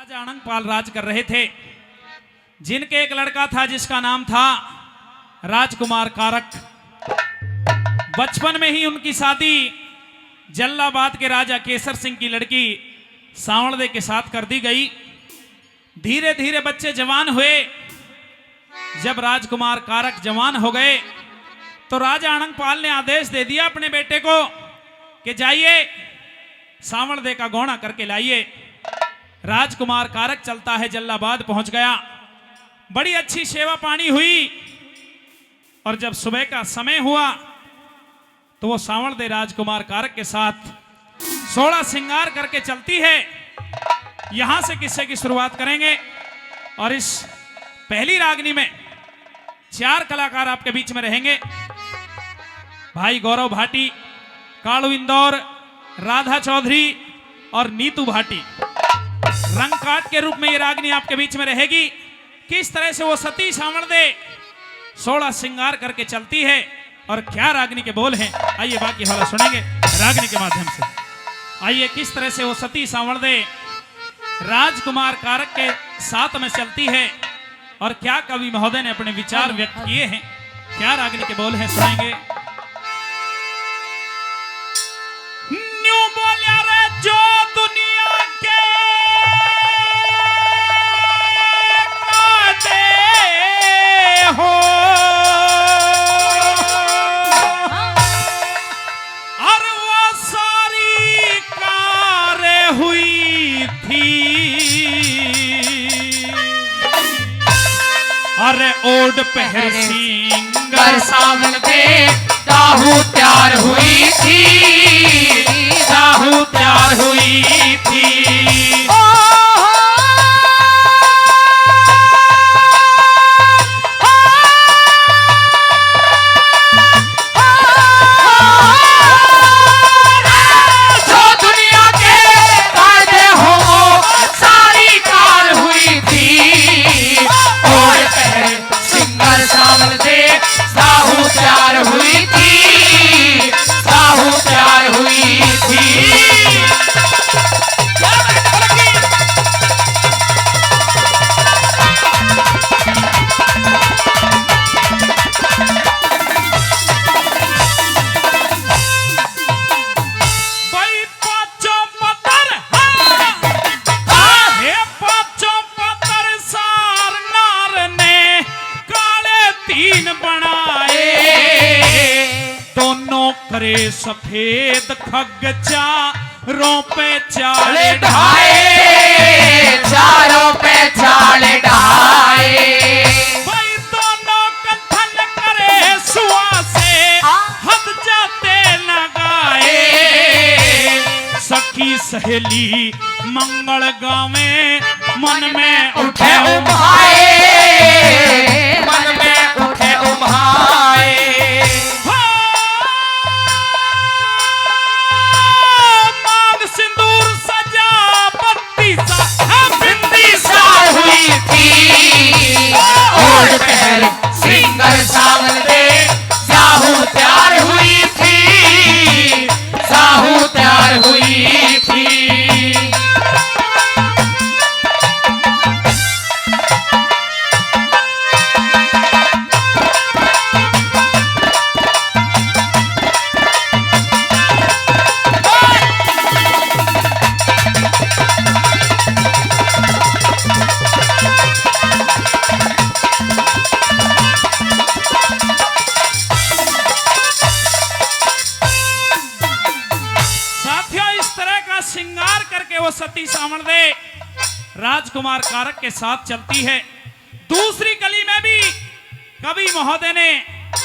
राजा अनंगपाल राज कर रहे थे, जिनके एक लड़का था जिसका नाम था राजकुमार कारक। बचपन में ही उनकी शादी जल्लाबाद के राजा केसर सिंह की लड़की सांवड़दे के साथ कर दी गई। धीरे धीरे बच्चे जवान हुए। जब राजकुमार कारक जवान हो गए तो राजा अनंगपाल ने आदेश दे दिया अपने बेटे को कि जाइए सांवड़दे का गौना करके लाइए। राजकुमार कारक चलता है जल्लाबाद पहुंच गया। बड़ी अच्छी सेवा पानी हुई और जब सुबह का समय हुआ तो वो सांवड़दे राजकुमार कारक के साथ 16 श्रृंगार करके चलती है। यहां से किस्से की शुरुआत करेंगे और इस पहली रागनी में 4 कलाकार आपके बीच में रहेंगे। भाई गौरव भाटी, कालू इंदौर, राधा चौधरी और नीतू भाटी। रंगकाट के रूप में ये रागनी आपके बीच में रहेगी। किस तरह से वो सती सांवड़दे 16 श्रृंगार करके चलती है और क्या रागनी के बोल हैं, आइए बाकी वाला सुनेंगे रागनी के माध्यम से। आइए किस तरह से वो सती सांवड़दे राजकुमार कारक के साथ में चलती है और क्या कवि महोदय ने अपने विचार व्यक्त किए हैं, क्या रागनी के बोल हैं, सुनेंगे। न्यू बोलिया रे जो दुनिया के काटे हो, और वो सारी कारे हुई थी। अरे ओढ़ पहर सिंगर सांवड़दे दाहू तैयार हुई थी, दाहू तैयार हुई थी। जो दुनिया के कायदे हो वो सारी कार हुई थी। और पहर सिंगर सांवड़दे दाहू तैयार हुई थी, दाहू तैयार हुई थी। करे सफेद खग चारों पे चाल ढाए, चारों पे चाल ढाए। भाई दोनों कथन करे सुआ से हद जाते लगाए। सखी सहेली मंगल गावे मन में उठे उम्हाए, मन में उठे उम्हाए। और पहर सिंगर सांवड़दे साहू तैयार हुई थी, साहू तैयार हुई थी। श्रृंगार करके वो सती सांवड़दे राजकुमार कारक के साथ चलती है। दूसरी कली में भी कवि महोदय ने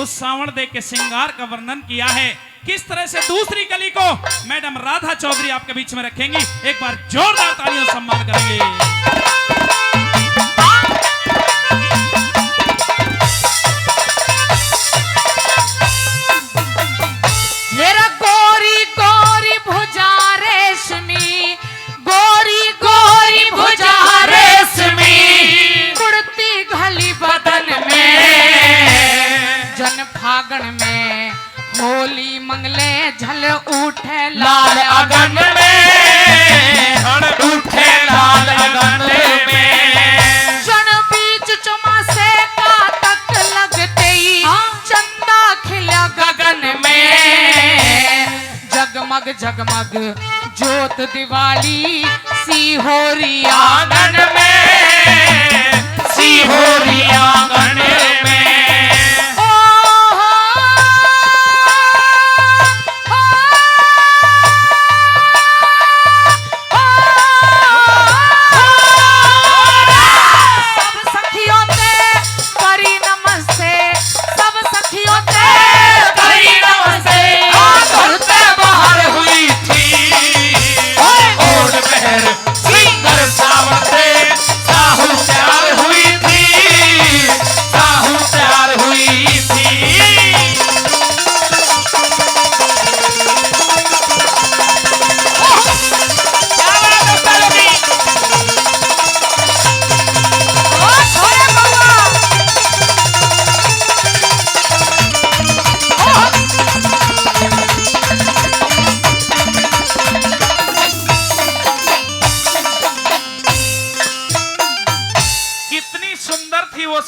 उस सांवड़दे के श्रृंगार का वर्णन किया है। किस तरह से दूसरी कली को मैडम राधा चौधरी आपके बीच में रखेंगी। एक बार जोरदार तालियों से सम्मान करेंगे। फागण में होली मंगले झल उठे लाल अगन में, उठे लाल अगन जगमग जोत दिवाली सी हो रही आंगन में, सी हो रही आंगन में।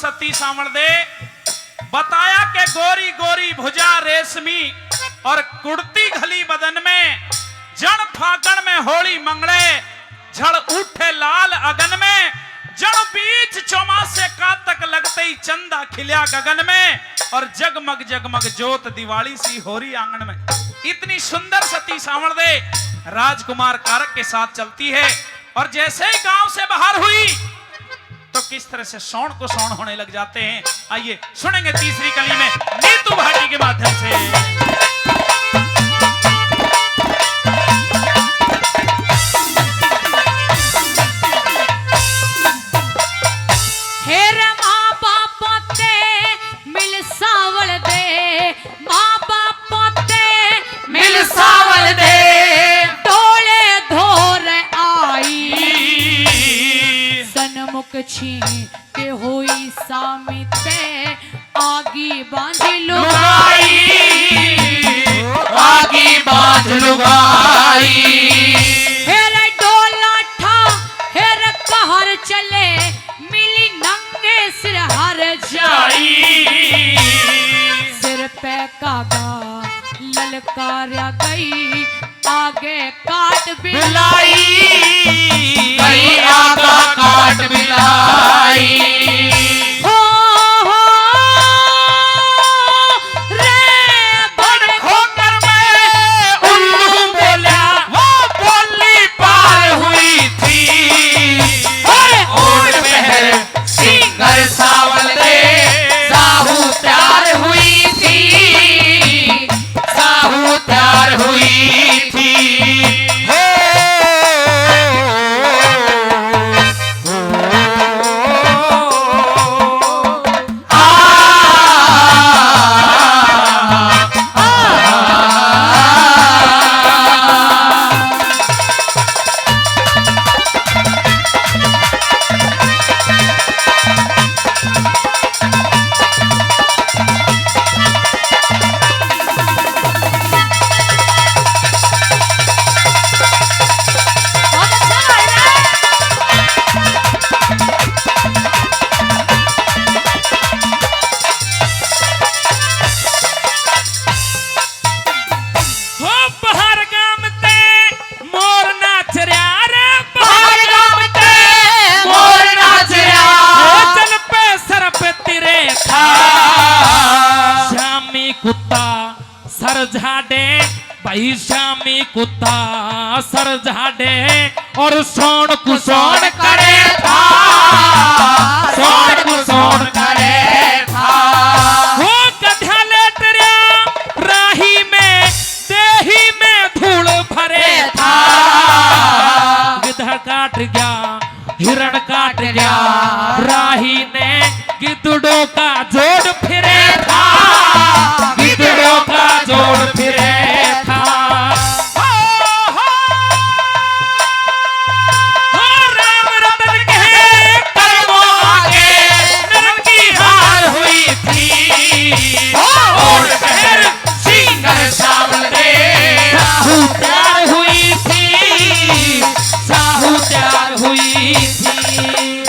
सती सामर्दे बताया कि गोरी गोरी भुजा रेशमी और कुर्ती घली बदन में, जण फागण में होली मंगले झड़ उठे लाल अगन में, जण बीच चौमासे का तक लगते ही चंदा खिलिया गगन में, और जगमग जगमग जोत दिवाली सी होरी आंगन में। इतनी सुंदर सती सामर्दे राजकुमार कारक के साथ चलती है, और जैसे ही गांव से बाहर हुई तो किस तरह से सौण को सौण होने लग जाते हैं। आइए सुनेंगे तीसरी कली में नीतू भाटी के माध्यम से। हेर माँ बाप ते मिल सावल दे, माँ बाप ते मिल सावल दे, टोले धोर आई सनमुख छीन के होई सामिते, आगी बांध लुगाई, आगी बांध लुगाई। हेर डोला ठा हेर कहर चले, मिली नंगे सिर हर जाई, सिर पे कागा ललकारा गई, आगे काट बिलाई, गई आगा काट बिलाई। हो रे बड़ खोकर में उल्लू बोला, वो बोली पार हुई थी, ओढ़ पहर सिंगर सावल दे, साहू प्यार हुई थी, साहू प्यार हुई थी। कुत्ता सर झाड़े भाई, श्यामी कुत्ता सर झाड़े और सोन कुसोन करे था, सोन कुसोन करे था। वो गधा लेट रहा राही में, देही में धूल भरे था, गिद्ध काट गया हिरण काट गया, राही ने गिद्धड़ों का जोड़ फिरे था, गिद्धड़ों का जोड़ फिरे था। राम रतन के कर्मों आगे नरक की हार हुई थी, और फिर सिंगर सावल दे, साहू प्यार हुई थी, साहू प्यार हुई थी।